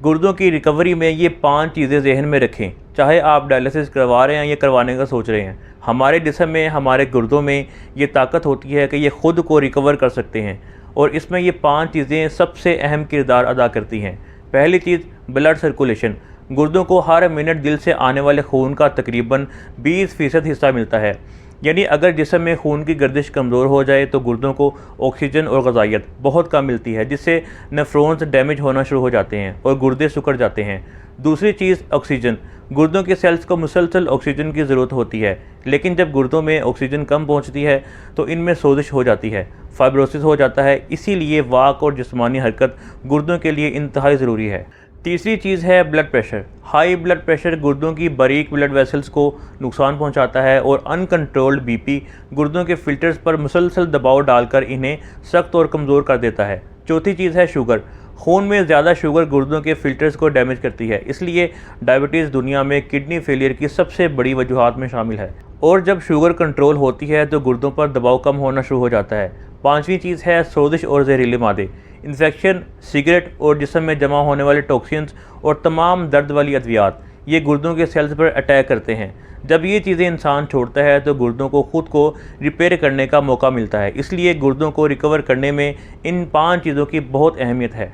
گردوں کی ریکوری میں یہ 5 چیزیں ذہن میں رکھیں، چاہے آپ ڈائلسس کروا رہے ہیں یا کروانے کا سوچ رہے ہیں۔ ہمارے جسم میں، ہمارے گردوں میں یہ طاقت ہوتی ہے کہ یہ خود کو ریکور کر سکتے ہیں، اور اس میں یہ 5 چیزیں سب سے اہم کردار ادا کرتی ہیں۔ پہلی چیز، بلڈ سرکولیشن۔ گردوں کو ہر منٹ دل سے آنے والے خون کا تقریباً 20% حصہ ملتا ہے۔ یعنی اگر جسم میں خون کی گردش کمزور ہو جائے تو گردوں کو آکسیجن اور غذائیت بہت کم ملتی ہے، جس سے نیفرونز ڈیمیج ہونا شروع ہو جاتے ہیں اور گردے سکڑ جاتے ہیں۔ دوسری چیز، آکسیجن۔ گردوں کے سیلز کو مسلسل آکسیجن کی ضرورت ہوتی ہے، لیکن جب گردوں میں آکسیجن کم پہنچتی ہے تو ان میں سوزش ہو جاتی ہے، فائبروسس ہو جاتا ہے۔ اسی لیے واک اور جسمانی حرکت گردوں کے لیے انتہائی ضروری ہے۔ تیسری چیز ہے blood pressure. High blood pressure گردوں کی باریک بلڈ ویسلز کو نقصان پہنچاتا ہے، اور انکنٹرولڈ بی پی گردوں کے فلٹرز پر مسلسل دباؤ ڈال کر انہیں سخت اور کمزور کر دیتا ہے۔ چوتھی چیز ہے شوگر۔ خون میں زیادہ شوگر گردوں کے فلٹرز کو ڈیمیج کرتی ہے، اس لیے ڈائبٹیز دنیا میں کڈنی فیلئر کی سب سے بڑی وجوہات میں شامل ہے، اور جب شوگر کنٹرول ہوتی ہے تو گردوں پر دباؤ کم ہونا شروع ہو جاتا ہے۔ پانچویں چیز ہے سوزش اور زہریلے مادے۔ انفیکشن، سگریٹ اور جسم میں جمع ہونے والے ٹاکسینز اور تمام درد والی ادویات، یہ گردوں کے سیلز پر اٹیک کرتے ہیں۔ جب یہ چیزیں انسان چھوڑتا ہے تو گردوں کو خود کو ریپیئر کرنے کا موقع ملتا ہے، اس لیے گردوں کو ریکور کرنے میں ان 5 چیزوں کی بہت اہمیت ہے۔